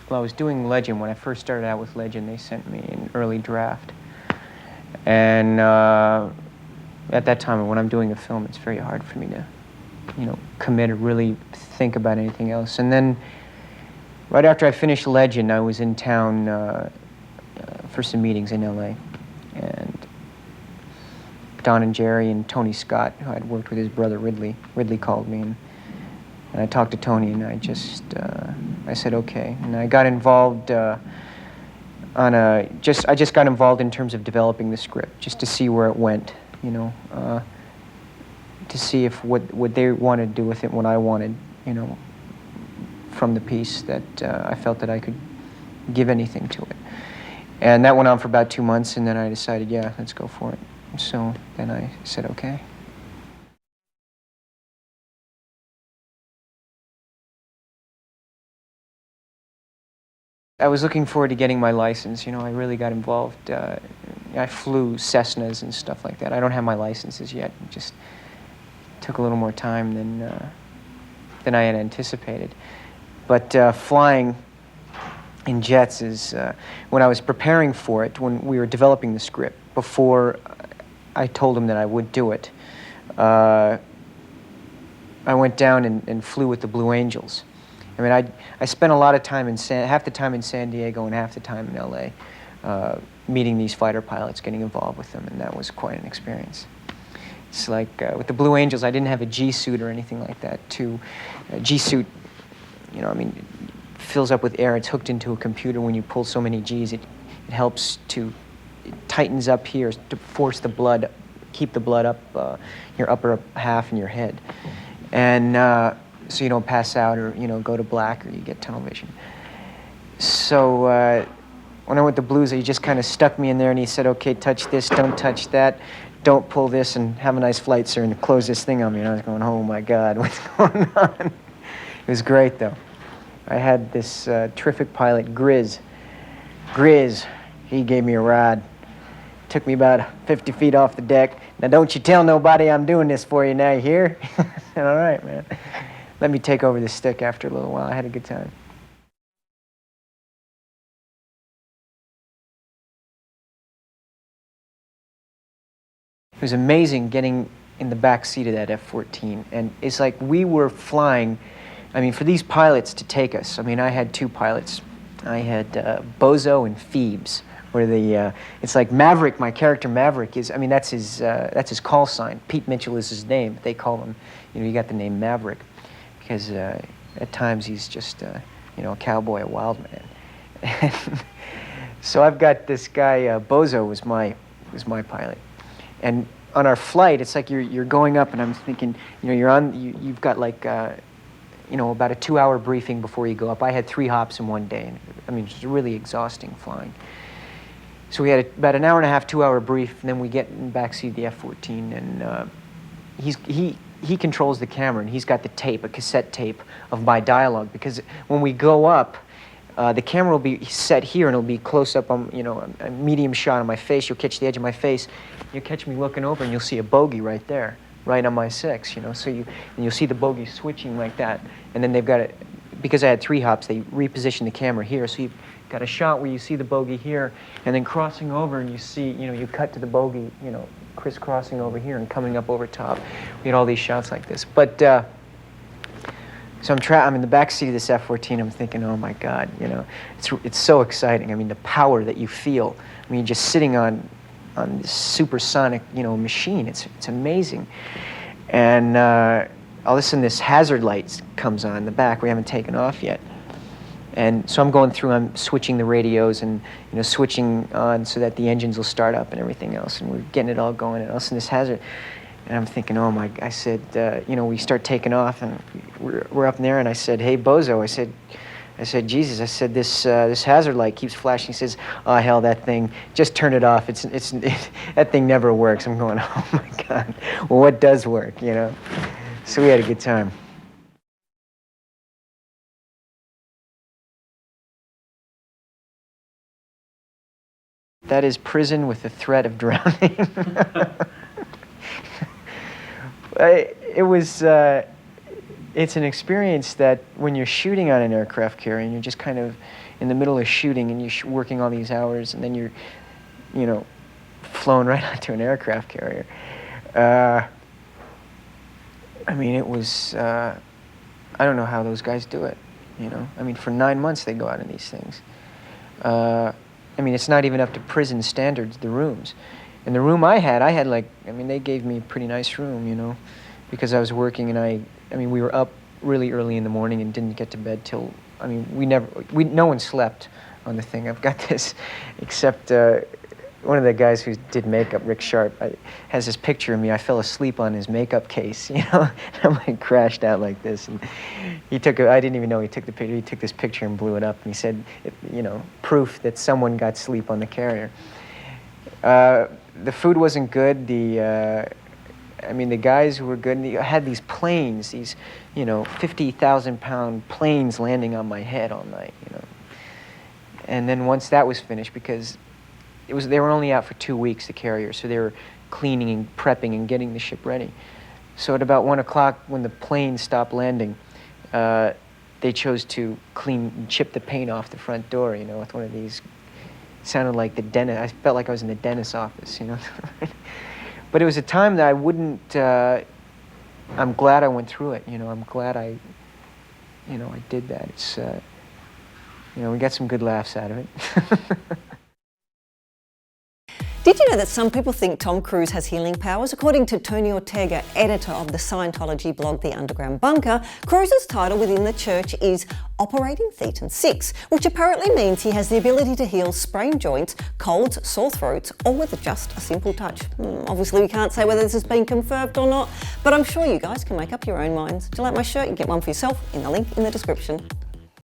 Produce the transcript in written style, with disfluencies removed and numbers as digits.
well, I was doing Legend. When I first started out with Legend, they sent me an early draft. And at that time, when I'm doing a film, it's very hard for me to, commit or really think about anything else. And then, right after I finished Legend, I was in town for some meetings in LA. And Don and Jerry and Tony Scott, who I'd worked with his brother Ridley called me. And I talked to Tony, and I said, okay. And I got involved I just got involved in terms of developing the script, just to see where it went, to see if what they wanted to do with it, what I wanted, from the piece, that I felt that I could give anything to it. And that went on for about 2 months, and then I decided, yeah, let's go for it. So then I said, okay. I was looking forward to getting my license. I really got involved. I flew Cessnas and stuff like that. I don't have my licenses yet. It just took a little more time than I had anticipated. But flying in jets is, when I was preparing for it, when we were developing the script, before I told him that I would do it, I went down and flew with the Blue Angels. I mean, I spent a lot of time half the time in San Diego and half the time in LA, meeting these fighter pilots, getting involved with them, and that was quite an experience. It's like, with the Blue Angels, I didn't have a G-suit or anything like that. A G-suit, fills up with air. It's hooked into a computer. When you pull so many Gs, it helps it tightens up here to force the blood, keep the blood up your upper half in your head. And so you don't pass out or, go to black or you get tunnel vision. So when I went to Blues, he just kind of stuck me in there and he said, okay, touch this, don't touch that, don't pull this, and have a nice flight, sir, and close this thing on me. And I was going, oh my God, what's going on? It was great, though. I had this terrific pilot, Grizz. He gave me a ride. Took me about 50 feet off the deck. Now, don't you tell nobody I'm doing this for you now, you hear? I said, all right, man. Let me take over the stick after a little while. I had a good time. It was amazing getting in the back seat of that F-14. And it's like we were flying, for these pilots to take us. I had 2 pilots. I had Bozo and Phoebes. It's like Maverick, my character Maverick is, that's his call sign. Pete Mitchell is his name, but they call him, you got the name Maverick. Because at times he's just, a cowboy, a wild man. So I've got this guy, Bozo was my pilot. And on our flight, it's like you're going up, and I'm thinking, you've got like, about a 2-hour briefing before you go up. I had 3 hops in one day, and it was really exhausting flying. So we had about an hour and a half, 2-hour brief, and then we get in the backseat of the F-14, and he controls the camera, and he's got the tape, a cassette tape of my dialogue, because when we go up, the camera will be set here, and it'll be close up on, a medium shot on my face. You'll catch the edge of my face. You'll catch me looking over, and you'll see a bogey right there, right on my 6, So you'll see the bogey switching like that, and then they've got it, because I had 3 hops, they repositioned the camera here, so you've got a shot where you see the bogey here, and then crossing over, and you see, you cut to the bogey, crisscrossing over here and coming up over top. We had all these shots like this. But, so I'm in the back seat of this F-14, I'm thinking, oh my God, it's so exciting. The power that you feel. You're just sitting on this supersonic, machine. It's amazing. And all of a sudden this hazard light comes on in the back. We haven't taken off yet. And so I'm going through, I'm switching the radios and, switching on so that the engines will start up and everything else. And we're getting it all going. And all of a sudden this hazard, and I'm thinking, oh my, I said, we start taking off and we're up in there. And I said, hey, Bozo, I said, Jesus, I said, this hazard light keeps flashing. He says, oh, hell, that thing, just turn it off. That thing never works. I'm going, oh my God, well, what does work, So we had a good time. That is prison with the threat of drowning. It's an experience that when you're shooting on an aircraft carrier and you're just kind of, in the middle of shooting and you're working all these hours, and then you're, you know, flown right onto an aircraft carrier. I mean, it was, I don't know how those guys do it, you know. I mean, for 9 months they go out in these things. I mean, it's not even up to prison standards, the rooms. And the room I had like, I mean, they gave me a pretty nice room, you know, because I was working, and I mean, we were up really early in the morning and didn't get to bed till, I mean, no one slept on the thing. I've got this, except one of the guys who did makeup, Rick Sharp, has this picture of me. I fell asleep on his makeup case, you know. I'm like crashed out like this, and he took I didn't even know he took the picture. He took this picture and blew it up, and he said, you know, proof that someone got sleep on the carrier. The food wasn't good. I mean, the guys who were good, and had these planes, these, you know, 50,000-pound planes landing on my head all night, you know. And then once that was finished, because they were only out for 2 weeks, the carrier, so they were cleaning and prepping and getting the ship ready. So at about 1 o'clock, when the plane stopped landing, they chose to clean and chip the paint off the front door, you know, with one of these. It sounded like the dentist. I felt like I was in the dentist's office, you know. But it was a time that I wouldn't, I'm glad I went through it, you know. I'm glad I did that. It's, you know, we got some good laughs out of it. Did you know that some people think Tom Cruise has healing powers? According to Tony Ortega, editor of the Scientology blog The Underground Bunker, Cruise's title within the church is Operating Thetan 6, which apparently means he has the ability to heal sprained joints, colds, sore throats, or with just a simple touch. Obviously we can't say whether this has been confirmed or not, but I'm sure you guys can make up your own minds. Do you like my shirt? You can get one for yourself in the link in the description.